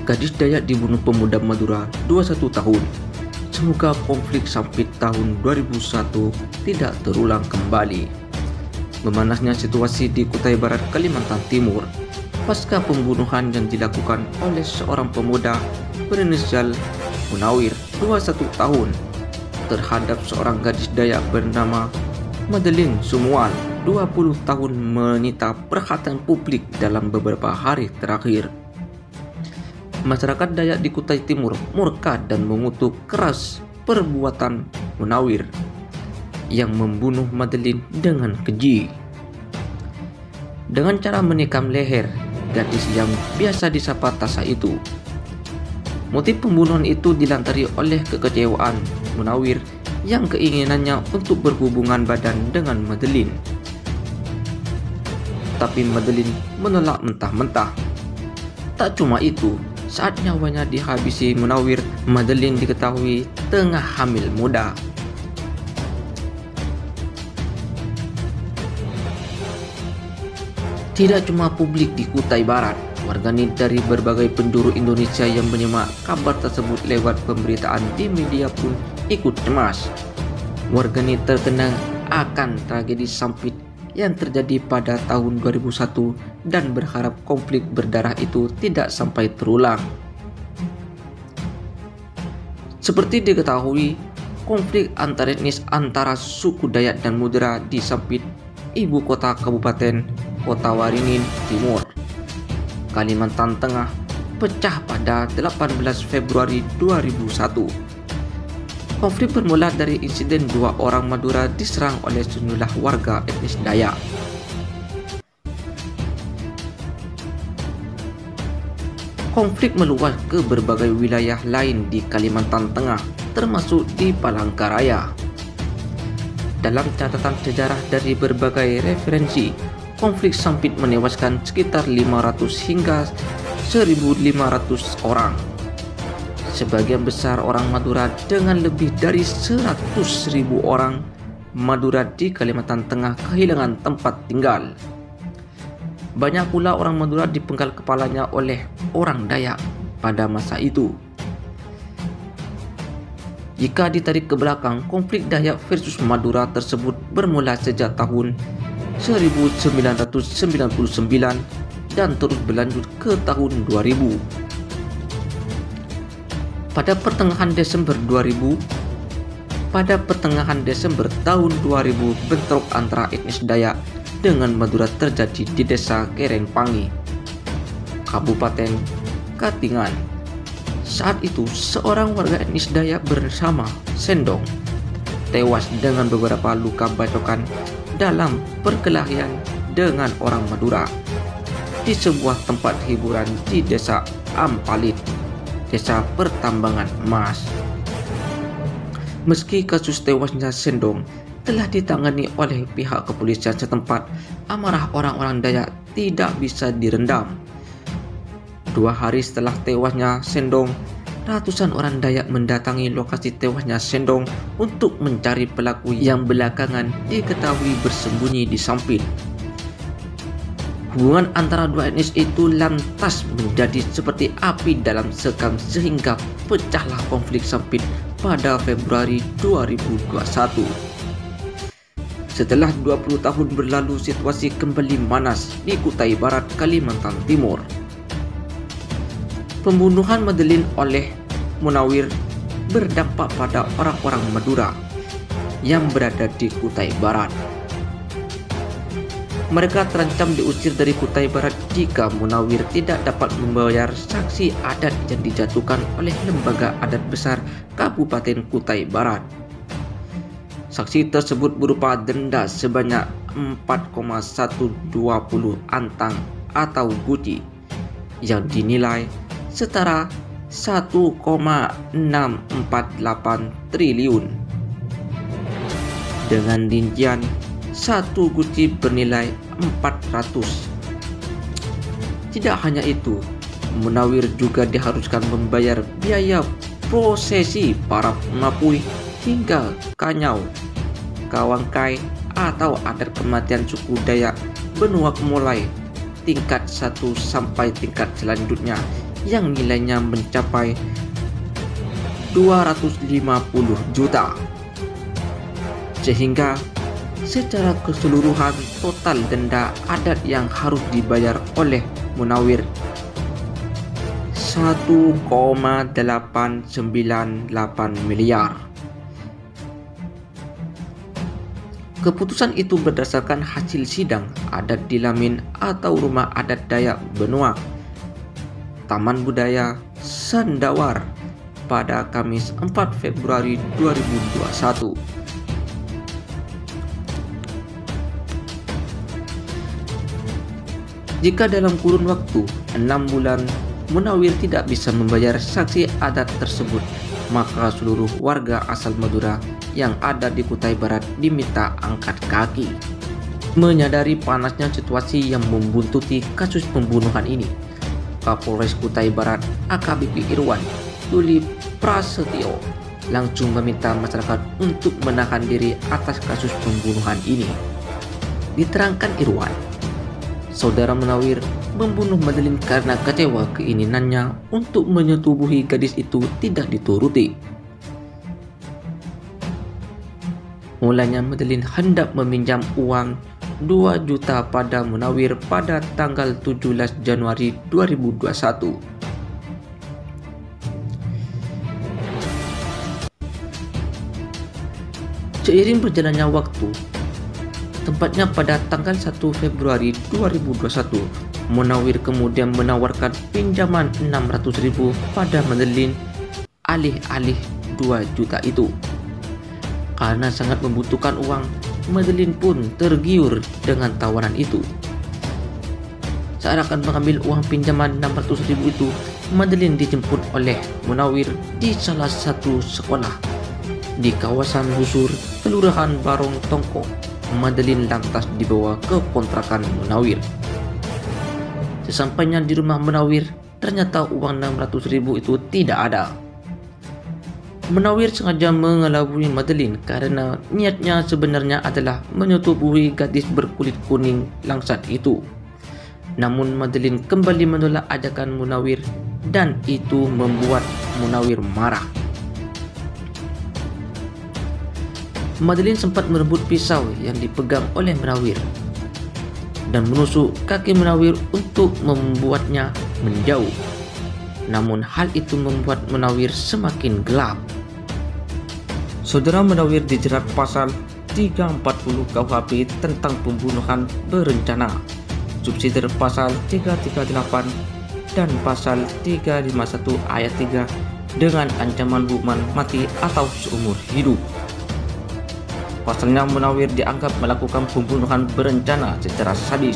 Gadis Dayak dibunuh pemuda Madura 21 tahun. Semoga konflik sampai tahun 2001 tidak terulang kembali. Memanasnya situasi di Kutai Barat, Kalimantan Timur pasca pembunuhan yang dilakukan oleh seorang pemuda berinisial Munawir 21 tahun terhadap seorang gadis Dayak bernama Madeline Sumual 20 tahun menyita perhatian publik dalam beberapa hari terakhir. Masyarakat Dayak di Kutai Timur murka dan mengutuk keras perbuatan Munawir yang membunuh Madeline dengan keji. Dengan cara menikam leher gadis yang biasa disapa Tasa itu. Motif pembunuhan itu dilantari oleh kekecewaan Munawir yang keinginannya untuk berhubungan badan dengan Madeline. Tapi Madeline menolak mentah-mentah. Tak cuma itu, saat nyawanya dihabisi Munawir, Madeline diketahui tengah hamil muda. Tidak cuma publik di Kutai Barat, warganet dari berbagai penjuru Indonesia yang menyimak kabar tersebut lewat pemberitaan di media pun ikut cemas. Warganet terkenang akan tragedi Sampit yang terjadi pada tahun 2001 dan berharap konflik berdarah itu tidak sampai terulang. Seperti diketahui, konflik antar etnis antara suku Dayak dan Madura di Sampit, ibu kota Kabupaten Kota Waringin Timur, Kalimantan Tengah, pecah pada 18 Februari 2001. Konflik bermula dari insiden dua orang Madura diserang oleh sejumlah warga etnis Dayak. Konflik meluas ke berbagai wilayah lain di Kalimantan Tengah, termasuk di Palangkaraya. Dalam catatan sejarah dari berbagai referensi, konflik Sampit menewaskan sekitar 500 hingga 1.500 orang. Sebagian besar orang Madura dengan lebih dari 100.000 orang Madura di Kalimantan Tengah kehilangan tempat tinggal. Banyak pula orang Madura dipenggal kepalanya oleh orang Dayak pada masa itu. Jika ditarik ke belakang, konflik Dayak versus Madura tersebut bermula sejak tahun 1999 dan terus berlanjut ke tahun 2000. Pada pertengahan Desember tahun 2000, bentrok antara etnis Dayak dengan Madura terjadi di desa Kerengpangi, Kabupaten Katingan. Saat itu, seorang warga etnis Dayak bersama Sendong tewas dengan beberapa luka bacokan dalam perkelahian dengan orang Madura di sebuah tempat hiburan di desa Ampalit, desa pertambangan emas. Meski kasus tewasnya Sendong telah ditangani oleh pihak kepolisian setempat, amarah orang-orang Dayak tidak bisa direndam. 2 hari setelah tewasnya Sendong, ratusan orang Dayak mendatangi lokasi tewasnya Sendong untuk mencari pelaku yang belakangan diketahui bersembunyi di Sampit. Hubungan antara dua etnis itu lantas menjadi seperti api dalam sekam sehingga pecahlah konflik Sampit pada Februari 2021. Setelah 20 tahun berlalu, situasi kembali manas di Kutai Barat, Kalimantan Timur. Pembunuhan Madeline oleh Munawir berdampak pada orang-orang Madura yang berada di Kutai Barat. Mereka terancam diusir dari Kutai Barat jika Munawir tidak dapat membayar sanksi adat yang dijatuhkan oleh Lembaga Adat Besar Kabupaten Kutai Barat. Sanksi tersebut berupa denda sebanyak 4,120 antang atau guci yang dinilai setara 1,648 triliun dengan rincian satu guci bernilai 400. Tidak hanya itu, Munawir juga diharuskan membayar biaya prosesi para mapui hingga kanyau, kawangkai atau adat kematian suku Dayak benua mulai tingkat 1 sampai tingkat selanjutnya yang nilainya mencapai 250 juta. Sehingga secara keseluruhan total denda adat yang harus dibayar oleh Munawir 1,898 miliar. Keputusan itu berdasarkan hasil sidang adat di Lamin atau Rumah Adat Dayak Benua, Taman Budaya Sandawar pada Kamis 4 Februari 2021. Jika dalam kurun waktu 6 bulan Munawir tidak bisa membayar saksi adat tersebut, maka seluruh warga asal Madura yang ada di Kutai Barat diminta angkat kaki. Menyadari panasnya situasi yang membuntuti kasus pembunuhan ini, Kapolres Kutai Barat AKBP Irwan Duli Prasetyo langsung meminta masyarakat untuk menahan diri atas kasus pembunuhan ini. Diterangkan Irwan, saudara Munawir membunuh Madeline karena kecewa keinginannya untuk menyetubuhi gadis itu tidak dituruti. Mulanya Madeline hendak meminjam uang 2 juta pada Munawir pada tanggal 17 Januari 2021. Seiring berjalannya waktu, tepatnya pada tanggal 1 Februari 2021, Munawir kemudian menawarkan pinjaman 600.000 pada Madeline alih-alih 2 juta itu. Karena sangat membutuhkan uang, Madeline pun tergiur dengan tawaran itu. Saat akan mengambil uang pinjaman 600.000 itu, Madeline dijemput oleh Munawir di salah satu sekolah di kawasan Busur, Kelurahan Barong Tongko. Madeline lantas dibawa ke kontrakan Munawir. Sesampainya di rumah Munawir, ternyata uang 600.000 itu tidak ada. Munawir sengaja mengelabui Madeline karena niatnya sebenarnya adalah menyetubuhi gadis berkulit kuning langsat itu. Namun Madeline kembali menolak ajakan Munawir dan itu membuat Munawir marah. Madeline sempat merebut pisau yang dipegang oleh Munawir dan menusuk kaki Munawir untuk membuatnya menjauh. Namun hal itu membuat Munawir semakin gelap. Saudara Munawir dijerat pasal 340 KUHP tentang pembunuhan berencana, subsidiar pasal 338 dan pasal 351 ayat 3 dengan ancaman hukuman mati atau seumur hidup. Pasalnya Munawir dianggap melakukan pembunuhan berencana secara sadis